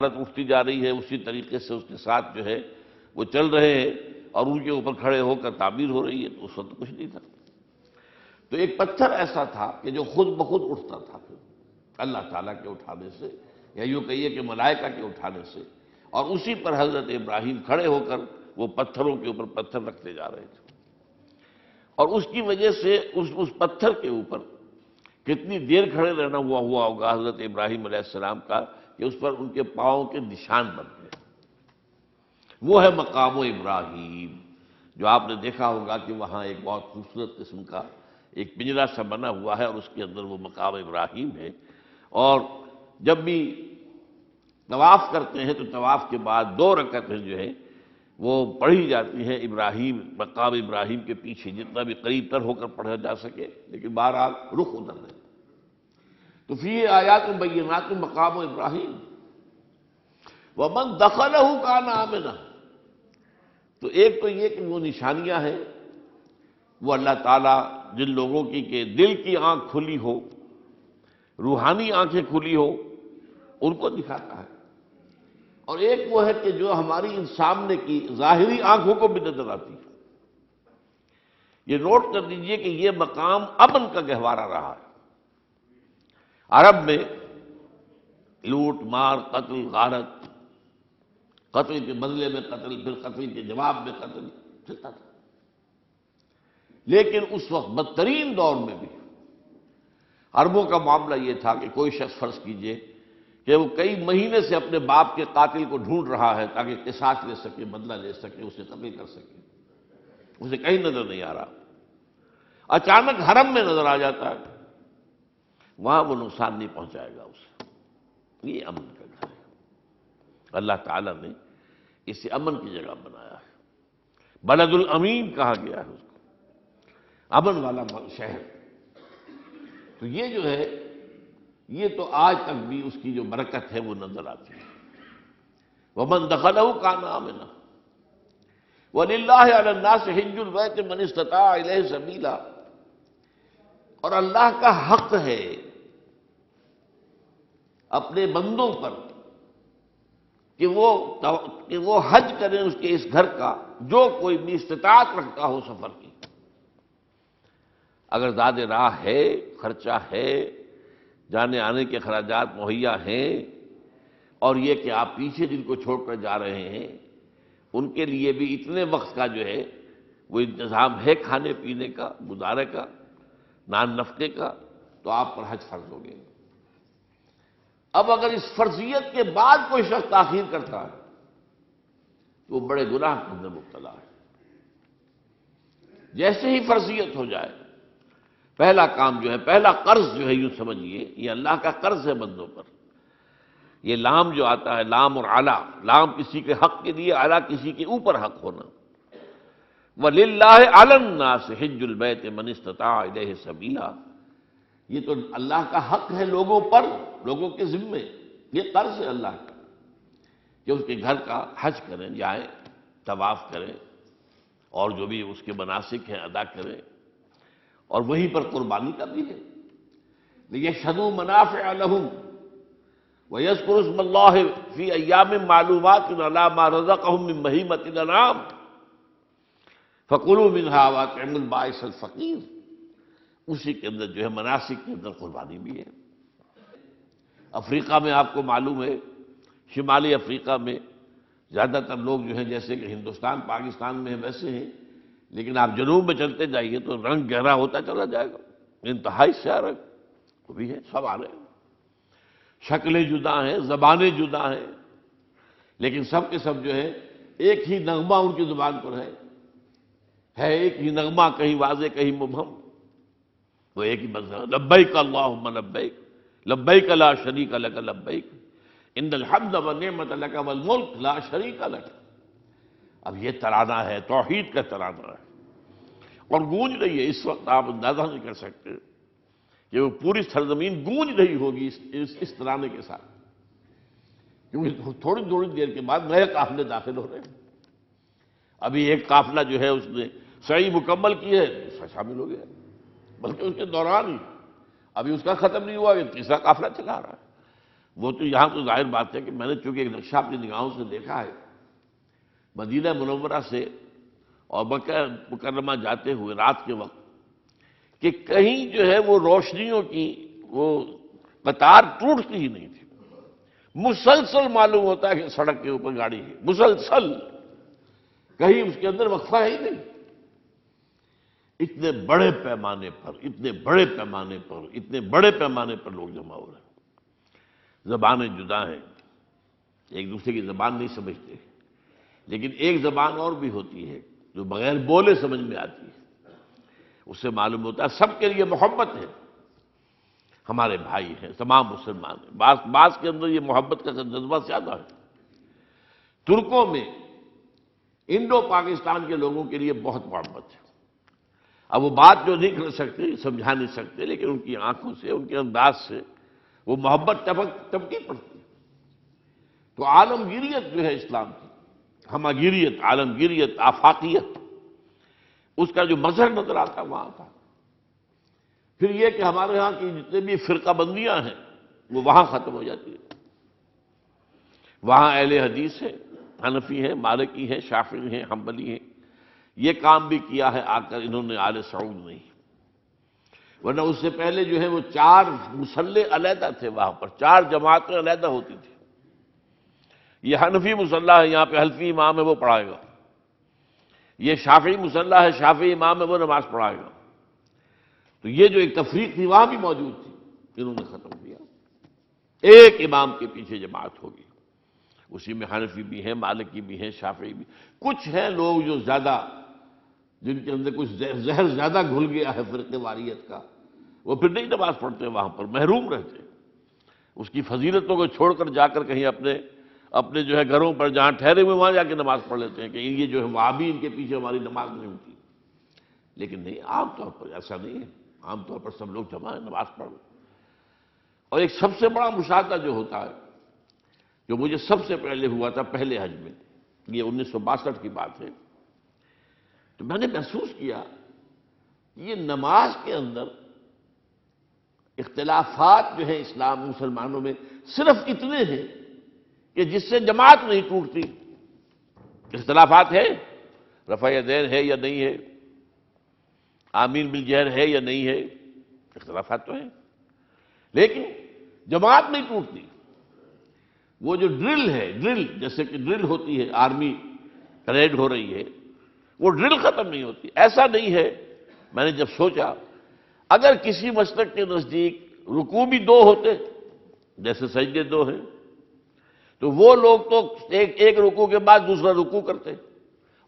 اٹھتی جا رہی ہے، اسی طریقے سے اس کے ساتھ جو ہے وہ چل رہے ہیں اور ان کے اوپر کھڑے ہو کر تعبیر ہو رہی ہے، تو اس وقت کچھ نہیں تھا۔ تو ایک پتھر ایسا تھا کہ جو خود بخود اٹھتا تھا اللہ تعالیٰ کے اٹھانے سے، یا یوں کہیے کہ ملائکہ کے اٹھانے سے، اور اسی پر حضرت ابراہیم کھڑے ہو کر وہ پتھروں کے اوپر پتھر رکھتے جا رہے تھے، اور اس کی وجہ سے اس پتھر کے اوپر کتنی دیر کھڑے رہنا ہوا ہوگا حضرت ابراہیم علیہ السلام کا کہ اس پر ان کے پاؤں کے نشان بن گئے۔ وہ ہے مقام ابراہیم، جو آپ نے دیکھا ہوگا کہ وہاں ایک بہت خوبصورت قسم کا ایک پنجرا سا بنا ہوا ہے، اور اس کے اندر وہ مقام ابراہیم ہے۔ اور جب بھی طواف کرتے ہیں تو طواف کے بعد 2 رکعتیں جو ہے وہ پڑھی جاتی ہیں ابراہیم، مقام ابراہیم کے پیچھے، جتنا بھی قریب تر ہو کر پڑھا جا سکے، لیکن بہرحال رخ ادھر ہے۔ تو فی آیات بینات مقام ابراہیم ومن دخلہ کان آمنا۔ تو ایک تو یہ کہ وہ نشانیاں ہیں، وہ اللہ تعالیٰ جن لوگوں کی کہ دل کی آنکھ کھلی ہو، روحانی آنکھیں کھلی ہو، ان کو دکھاتا ہے، اور ایک وہ ہے کہ جو ہماری ان سامنے کی ظاہری آنکھوں کو بھی نظر آتی ہے۔ یہ نوٹ کر دیجئے کہ یہ مقام امن کا گہوارہ رہا ہے۔ عرب میں لوٹ مار، قتل، غارت، قتل کے بدلے میں قتل، پھر قتل کے جواب میں قتل چلتا تھا، لیکن اس وقت بدترین دور میں بھی عربوں کا معاملہ یہ تھا کہ کوئی شخص فرض کیجئے کہ وہ کئی مہینے سے اپنے باپ کے قاتل کو ڈھونڈ رہا ہے تاکہ قصاص لے سکے، بدلہ لے سکے، اسے قتل کر سکے، اسے کہیں نظر نہیں آ رہا، اچانک حرم میں نظر آ جاتا ہے، وہاں وہ نقصان نہیں پہنچائے گا اسے۔ یہ امن کا گھر ہے، اللہ تعالیٰ نے اسے امن کی جگہ بنایا ہے، بلد الامین کہا گیا ہے اس کو، امن والا شہر۔ تو یہ جو ہے، یہ تو آج تک بھی اس کی جو برکت ہے وہ نظر آتی ہے۔ وَمَن دَخَلَهُ كَانَ آمِنًا وَلِلَّهِ عَلَى النَّاسِ حِجُّ الْبَيْتِ مَنِ اسْتَطَاعَ إِلَيْهِ سَبِيلًا۔ اور اللہ کا حق ہے اپنے بندوں پر کہ وہ حج کریں اس کے اس گھر کا، جو کوئی بھی استطاعت رکھتا ہو سفر کی۔ اگر زاد راہ ہے، خرچہ ہے، جانے آنے کے اخراجات مہیا ہیں، اور یہ کہ آپ پیچھے جن کو چھوڑ کر جا رہے ہیں ان کے لیے بھی اتنے وقت کا جو ہے وہ انتظام ہے، کھانے پینے کا، گزارے کا، نان نفقے کا، تو آپ پر حج فرض ہو گئے۔ اب اگر اس فرضیت کے بعد کوئی شخص تاخیر کرتا ہے تو وہ بڑے گناہ کے اندر مبتلا ہے۔ جیسے ہی فرضیت ہو جائے، پہلا کام جو ہے، پہلا قرض جو ہے، یوں سمجھیے یہ اللہ کا قرض ہے بندوں پر۔ یہ لام جو آتا ہے، لام اور اعلیٰ، لام کسی کے حق کے لیے، اعلیٰ کسی کے اوپر حق ہونا۔ وَلِلَّهِ عَلَى النَّاسِ حِجُّ الْبَيْتِ مَنِ اسْتَطَاعَ إِلَيْهِ سَبِيلًا۔ یہ تو اللہ کا حق ہے لوگوں پر، لوگوں کے ذمے، یہ قرض ہے اللہ کا کہ اس کے گھر کا حج کریں، جائیں، طواف کریں، اور جو بھی اس کے مناسک ہیں ادا کریں، اور وہیں پر قربانی کا بھی ہے۔ لِيَشْهَدُوا مَنَافِعَ لَهُمْ وَيَذْكُرُوا اسْمَ اللَّهِ فِي أَيَّامٍ مَّعْلُومَاتٍ عَلَىٰ مَا رَزَقَهُم مِّن بَهِيمَةِ الْأَنْعَامِ فَكُلُوا مِنْهَا وَأَطْعِمُوا الْبَائِسَ الْفَقِيرَ۔ اسی کے اندر جو ہے مناسک کے اندر قربانی بھی ہے۔ افریقہ میں آپ کو معلوم ہے، شمالی افریقہ میں زیادہ تر لوگ جو ہیں جیسے کہ ہندوستان پاکستان میں ویسے ہیں، لیکن آپ جنوب میں چلتے جائیے تو رنگ گہرا ہوتا چلا جائے گا، انتہائی سیاہ رنگ وہ بھی ہے، سب آ رہے ہیں، شکلیں جدا ہیں، زبانیں جدا ہیں، لیکن سب کے سب جو ہے ایک ہی نغمہ ان کی زبان پر ہے ایک ہی نغمہ، کہیں واضح کہیں مبہم، وہ ایک ہی مذہب، لبیک اللہم لبیک، لبیک لا شریک لک لبیک، ان الحمد والنعمت لک والملک لا شریک لک۔ اب یہ ترانہ ہے، توحید کا ترانہ ہے، اور گونج رہی ہے اس وقت، آپ اندازہ نہیں کر سکتے کہ وہ پوری سرزمین گونج رہی ہوگی اس ترانے کے ساتھ، کیونکہ تھوڑی تھوڑی دیر کے بعد نئے قافلے داخل ہو رہے ہیں۔ ابھی ایک قافلہ جو ہے اس نے سعی مکمل کی ہے، دوسرا شامل ہو گیا، بلکہ اس کے دوران ہی ابھی اس کا ختم نہیں ہوا کہ تیسرا قافلہ چلا رہا ہے۔ وہ تو یہاں تو ظاہر بات ہے کہ میں نے چونکہ ایک نقشہ اپنی نگاہوں سے دیکھا ہے مدینہ منورہ سے اور مکہ مکرمہ جاتے ہوئے رات کے وقت، کہ کہیں جو ہے وہ روشنیوں کی وہ قطار ٹوٹتی ہی نہیں تھی، مسلسل معلوم ہوتا ہے کہ سڑک کے اوپر گاڑی ہے، مسلسل، کہیں اس کے اندر وقفہ ہی نہیں۔ اتنے بڑے پیمانے پر اتنے بڑے پیمانے پر اتنے بڑے پیمانے پر لوگ جمع ہو رہے ہیں، زبانیں جدا ہیں، ایک دوسرے کی زبان نہیں سمجھتے، لیکن ایک زبان اور بھی ہوتی ہے جو بغیر بولے سمجھ میں آتی ہے، اس سے معلوم ہوتا ہے سب کے لیے محبت ہے، ہمارے بھائی ہیں، تمام مسلمان ہیں، بعض کے اندر یہ محبت کا جذبہ زیادہ ہے۔ ترکوں میں انڈو پاکستان کے لوگوں کے لیے بہت محبت ہے، اب وہ بات جو نہیں کر سکتے، سمجھا نہیں سکتے، لیکن ان کی آنکھوں سے، ان کے انداز سے وہ محبت ٹپکی پڑتی ہے۔ تو عالمگیریت جو ہے اسلام کی، ہمگیریت، عالمگیریت، آفاقیت، اس کا جو مظہر نظر آتا وہاں تھا۔ پھر یہ کہ ہمارے ہاں کی جتنے بھی فرقہ بندیاں ہیں وہ وہاں ختم ہو جاتی ہیں، وہاں اہل حدیث ہیں، حنفی ہیں، مالکی ہیں، شافعی ہیں، حنبلی ہیں، یہ کام بھی کیا ہے آ کر انہوں نے آل سعود نہیں، ورنہ اس سے پہلے جو ہے وہ 4 مسلح علیحدہ تھے، وہاں پر 4 جماعتیں علیحدہ ہوتی تھی۔ یہ حنفی مسلح ہے، یہاں پہ حنفی امام ہے وہ پڑھائے گا، یہ شافعی مسلح ہے، شافعی امام ہے وہ نماز پڑھائے گا، تو یہ جو ایک تفریق تھی وہاں بھی موجود تھی، انہوں نے ختم کیا، ایک امام کے پیچھے جماعت ہوگی، اسی میں حنفی بھی ہیں، مالکی بھی ہیں، شافعی بھی، کچھ ہیں لوگ جو زیادہ، جن کے اندر کچھ زہر زیادہ گھل گیا ہے فرقے واریت کا، وہ پھر نہیں نماز پڑھتے، وہاں پر محروم رہتے، اس کی فضیلتوں کو چھوڑ کر جا کر کہیں اپنے جو ہے گھروں پر جہاں ٹھہرے ہوئے وہاں جا کے نماز پڑھ لیتے ہیں کہ یہ جو ہے وہابی ان کے پیچھے ہماری نماز نہیں ہوتی، لیکن نہیں، عام طور پر ایسا نہیں ہے، عام طور پر سب لوگ جمع ہیں، نماز پڑھ۔ اور ایک سب سے بڑا مشاہدہ جو ہوتا ہے، جو مجھے سب سے پہلے ہوا تھا پہلے حج میں، یہ 1962 کی بات ہے، تو میں نے محسوس کیا کہ یہ نماز کے اندر اختلافات جو ہیں اسلام مسلمانوں میں صرف اتنے ہیں کہ جس سے جماعت نہیں ٹوٹتی۔ اختلافات ہے، رفع یدین ہے یا نہیں ہے، آمین بالجہر ہے یا نہیں ہے، اختلافات تو ہیں، لیکن جماعت نہیں ٹوٹتی۔ وہ جو ڈرل ہے، ڈرل جیسے کہ ڈرل ہوتی ہے، آرمی پریڈ ہو رہی ہے، وہ ڈرل ختم نہیں ہوتی، ایسا نہیں ہے۔ میں نے جب سوچا اگر کسی مسلک کے نزدیک رکوع بھی 2 ہوتے، جیسے سجدے 2 ہیں، تو وہ لوگ تو ایک رکوع کے بعد دوسرا رکوع کرتے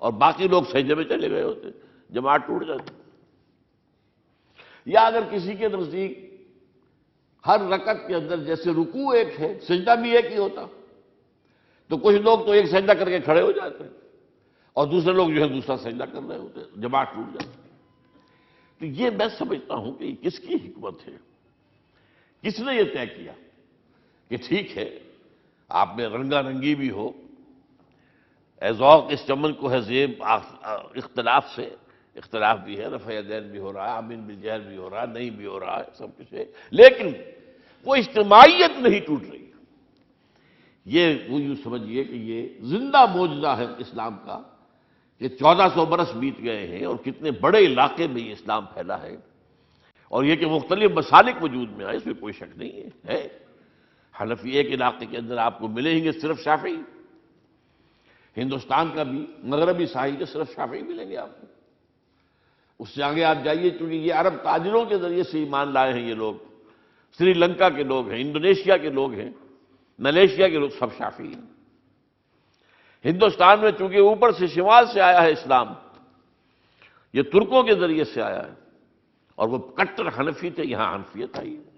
اور باقی لوگ سجدے میں چلے گئے ہوتے، جماعت ٹوٹ جاتی۔ یا اگر کسی کے نزدیک ہر رکعت کے اندر جیسے رکوع ایک ہے، سجدہ بھی ایک ہی ہوتا، تو کچھ لوگ تو ایک سجدہ کر کے کھڑے ہو جاتے ہیں اور دوسرے لوگ جو ہے دوسرا سجدہ کر رہے ہوتے ہیں، جماعت ٹوٹ جاتی۔ تو یہ میں سمجھتا ہوں کہ یہ کس کی حکمت ہے، کس نے یہ طے کیا کہ ٹھیک ہے آپ میں رنگا رنگی بھی ہو، اے ذوق اس چمن کو ہے زیب، اختلاف سے اختلاف بھی ہے، رفع یدین بھی ہو رہا ہے، آمین بالجہر بھی ہو رہا ہے، نہیں بھی ہو رہا ہے، سب کچھ ہے، لیکن وہ اجتماعیت نہیں ٹوٹ رہی۔ یہ وہ یوں سمجھیے کہ یہ زندہ معجزہ ہے اسلام کا کہ 1400 برس بیت گئے ہیں اور کتنے بڑے علاقے میں یہ اسلام پھیلا ہے، اور یہ کہ مختلف مسالک وجود میں آئے، اس میں کوئی شک نہیں ہے۔ حنفی ایک علاقے کے اندر آپ کو ملیں گے صرف شافعی، ہندوستان کا بھی مغربی ساحل کے صرف شافعی ملیں گے آپ کو۔ اس سے آگے آپ جائیے، چونکہ یہ عرب تاجروں کے ذریعے سے ایمان لائے ہیں یہ لوگ، سری لنکا کے لوگ ہیں، انڈونیشیا کے لوگ ہیں، ملیشیا کے لوگ، سب شافعی ہیں۔ ہندوستان میں چونکہ اوپر سے شمال سے آیا ہے اسلام، یہ ترکوں کے ذریعے سے آیا ہے، اور وہ کٹر حنفی تھے، یہاں حنفیت آئی ہے۔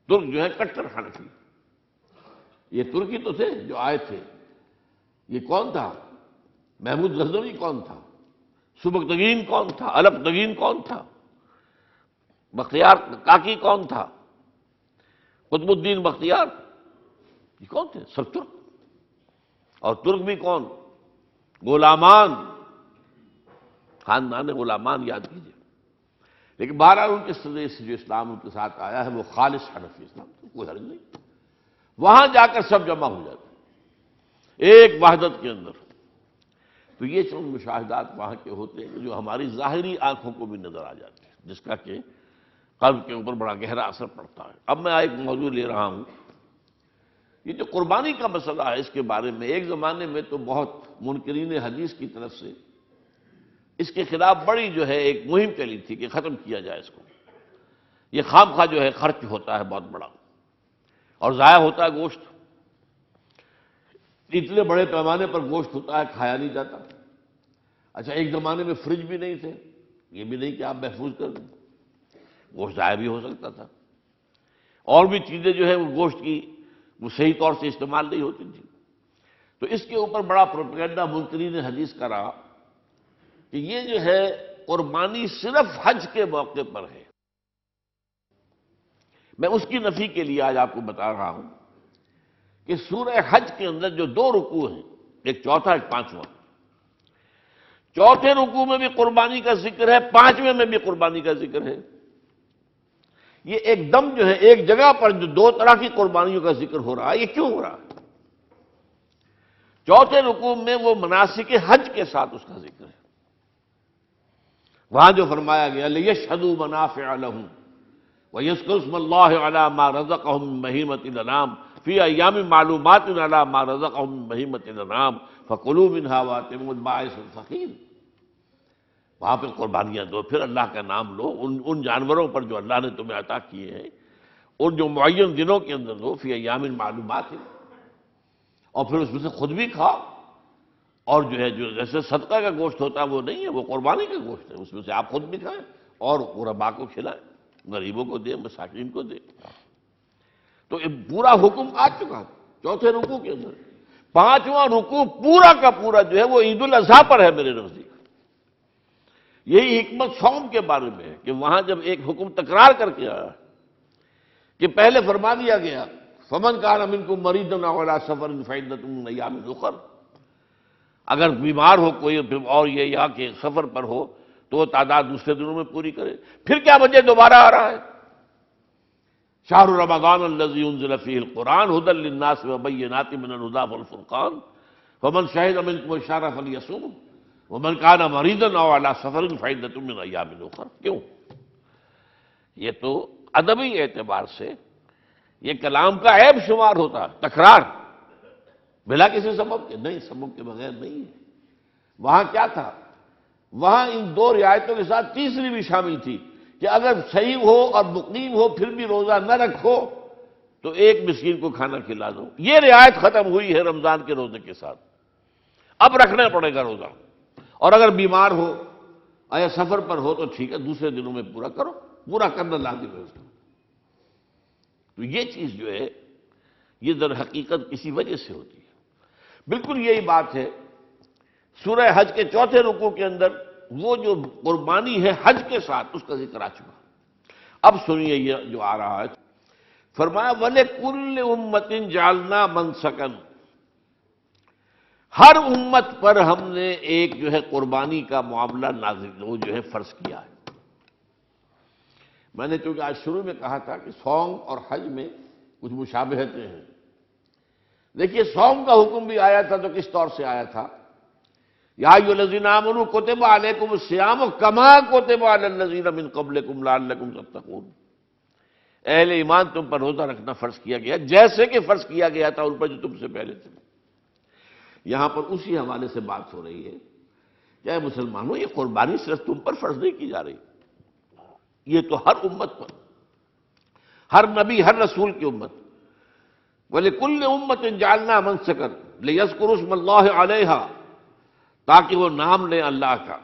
ترک جو ہے کٹر حنفی، یہ ترکی تو تھے جو آئے تھے۔ یہ کون تھا؟ محمود غزنوی کون تھا؟ سبکتگین کون تھا؟ الپتگین کون تھا؟ بختیار کاکی کون تھا؟ قطب الدین بختیار، یہ کون تھے؟ سب ترک۔ اور ترک بھی کون؟ غلامان، خاندان غلامان یاد کیجیے۔ لیکن بہرحال ان کے ذریعے سے جو اسلام ان کے ساتھ آیا ہے وہ خالص حنفی اسلام تھا، کوئی حرج نہیں۔ وہاں جا کر سب جمع ہو جاتے ہیں ایک وحدت کے اندر۔ تو یہ چند مشاہدات وہاں کے ہوتے ہیں جو ہماری ظاہری آنکھوں کو بھی نظر آ جاتے ہیں، جس کا کہ قلب کے اوپر بڑا گہرا اثر پڑتا ہے۔ اب میں ایک موضوع لے رہا ہوں، یہ جو قربانی کا مسئلہ ہے، اس کے بارے میں ایک زمانے میں تو بہت منکرین حدیث کی طرف سے اس کے خلاف بڑی جو ہے ایک مہم چلی تھی کہ ختم کیا جائے اس کو، یہ خام خواہ جو ہے خرچ ہوتا ہے بہت بڑا اور ضائع ہوتا ہے گوشت، اتنے بڑے پیمانے پر گوشت ہوتا ہے کھایا نہیں جاتا۔ اچھا، ایک زمانے میں فریج بھی نہیں تھے، یہ بھی نہیں کہ آپ محفوظ کر دیں، گوشت ضائع بھی ہو سکتا تھا، اور بھی چیزیں جو ہے وہ گوشت کی وہ صحیح طور سے استعمال نہیں ہوتی تھی۔ تو اس کے اوپر بڑا پروپیگنڈا منکرین حدیث کا رہا کہ یہ جو ہے قربانی صرف حج کے موقع پر ہے۔ میں اس کی نفی کے لیے آج آپ کو بتا رہا ہوں کہ سورہ حج کے اندر جو دو رکوع ہیں، ایک چوتھا ایک پانچواں، چوتھے رکوع میں بھی قربانی کا ذکر ہے، پانچویں میں بھی قربانی کا ذکر ہے۔ یہ ایک دم جو ہے ایک جگہ پر جو دو طرح کی قربانیوں کا ذکر ہو رہا ہے، یہ کیوں ہو رہا ہے؟ چوتھے رکوع میں وہ مناسک حج کے ساتھ اس کا ذکر ہے، وہاں جو فرمایا گیا لِيَشْهَدُوا مَنَافِعَ لَهُمْ وَيَذْكُرُوا اسْمَ اللَّهِ عَلَىٰ مَا رَزَقَهُم مِّن بَهِيمَةِ الْأَنْعَامِ فِي أَيَّامٍ مَّعْلُومَاتٍ عَلَىٰ مَا رَزَقَهُم مِّن بَهِيمَةِ الْأَنْعَامِ فَكُلُوا مِنْهَا وَأَطْعِمُوا الْبَائِسَ الْفَقِيرَ۔ وہاں پہ قربانیاں دو، پھر اللہ کا نام لو، ان جانوروں پر جو اللہ نے تمہیں عطا کیے ہیں، ان جو معین دنوں کے اندر دو، فی ایام معلومات ہے، اور پھر اس میں سے خود بھی کھاؤ، اور جو ہے جو جیسے صدقہ کا گوشت ہوتا ہے وہ نہیں ہے، وہ قربانی کا گوشت ہے، اس میں سے آپ خود بھی کھائیں اور غرباء کو کھلائیں، غریبوں کو دیں، مساکین کو دیں۔ تو یہ پورا حکم آ چکا چوتھے رکوع کے اندر۔ پانچواں رکوع پورا کا پورا جو ہے وہ عید الاضحیٰ پر ہے میرے نزدیک۔ یہی حکمت صوم کے بارے میں ہے کہ وہاں جب ایک حکم تکرار کر کے آیا کہ پہلے فرما دیا گیا فمن کان منکم مریضا او علی سفر فعدۃ من ایام اخر، اگر بیمار ہو کوئی اور یہ یا کہ سفر پر ہو تو وہ تعداد دوسرے دنوں میں پوری کرے۔ پھر کیا وجہ دوبارہ آ رہا ہے؟ شہر رمضان الذی انزل فیہ القرآن ھدی للناس وبینات من الھدی والفرقان فمن شہد منکم الشہر فلیصمہ ومن کان مریضا او علی سفر فعدۃ من ایام اخر۔ کیوں؟ یہ تو ادبی اعتبار سے یہ کلام کا عیب شمار ہوتا ہے، تکرار بلا کسی سبب کے، نہیں، سبب کے بغیر نہیں ہے۔ وہاں کیا تھا؟ وہاں ان دو رعایتوں کے ساتھ تیسری بھی شامل تھی کہ اگر صحیح ہو اور مقیم ہو پھر بھی روزہ نہ رکھو تو ایک مسکین کو کھانا کھلا دو۔ یہ رعایت ختم ہوئی ہے رمضان کے روزے کے ساتھ، اب رکھنا پڑے گا روزہ، اور اگر بیمار ہو یا سفر پر ہو تو ٹھیک ہے، دوسرے دنوں میں پورا کرو، پورا کرنا لازم ہے اس کو۔ تو یہ چیز جو ہے یہ در حقیقت کسی وجہ سے ہوتی ہے۔ بالکل یہی بات ہے سورہ حج کے چوتھے رکوع کے اندر، وہ جو قربانی ہے حج کے ساتھ اس کا ذکر آ چکا۔ اب سنیے یہ جو آ رہا ہے، فرمایا وَلِكُلِّ أُمَّةٍ جَعَلْنَا مَنسَكًا، ہر امت پر ہم نے ایک جو ہے قربانی کا معاملہ نازل وہ جو ہے فرض کیا ہے۔ میں نے چونکہ آج شروع میں کہا تھا کہ صوم اور حج میں کچھ مشابہتیں ہیں۔ دیکھیے صوم کا حکم بھی آیا تھا تو کس طور سے آیا تھا؟ یا ایھا الذین آمنوا کتب علیکم الصیام کما کتب علی الذین من قبلکم لعلکم تتقون، اہل ایمان تم پر روزہ رکھنا فرض کیا گیا جیسے کہ فرض کیا گیا تھا ان پر جو تم سے پہلے تھے۔ یہاں پر اسی حوالے سے بات ہو رہی ہے کہ اے مسلمانوں، یہ قربانی صرف تم پر فرض نہیں کی جا رہی، یہ تو ہر امت پر، ہر نبی ہر رسول کی امت۔ وَلِكُلِّ أُمَّةٍ جَعَلْنَا مَنسَكًا لِيَذْكُرُوا اسْمَ اللَّهِ عَلَيْهَا، تاکہ وہ نام لیں اللہ کا،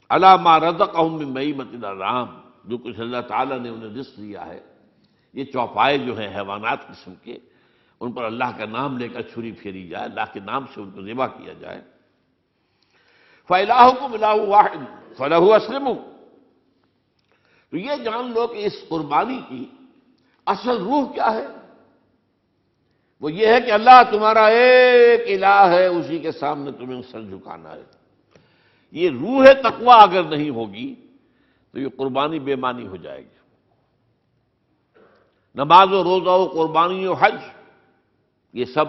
عَلَىٰ مَا رَزَقَهُم مِّن بَهِیمَةِ الْأَنْعَامِ، جو کچھ اللہ تعالیٰ نے انہیں رزق دیا ہے، یہ چوپائے جو ہیں حیوانات قسم کے، ان پر اللہ کا نام لے کر چھری پھیری جائے، اللہ کے نام سے ان کو ذبح کیا جائے۔ فَإِلَٰهُكُمْ إِلَٰهٌ وَاحِدٌ فَلَهُ أَسْلِمُوا، تو یہ جان لو کہ اس قربانی کی اصل روح کیا ہے؟ وہ یہ ہے کہ اللہ تمہارا ایک الہ ہے، اسی کے سامنے تمہیں سر جھکانا ہے۔ یہ روح تقوی اگر نہیں ہوگی تو یہ قربانی بے معنی ہو جائے گی۔ نماز و روزہ و قربانی و حج، یہ سب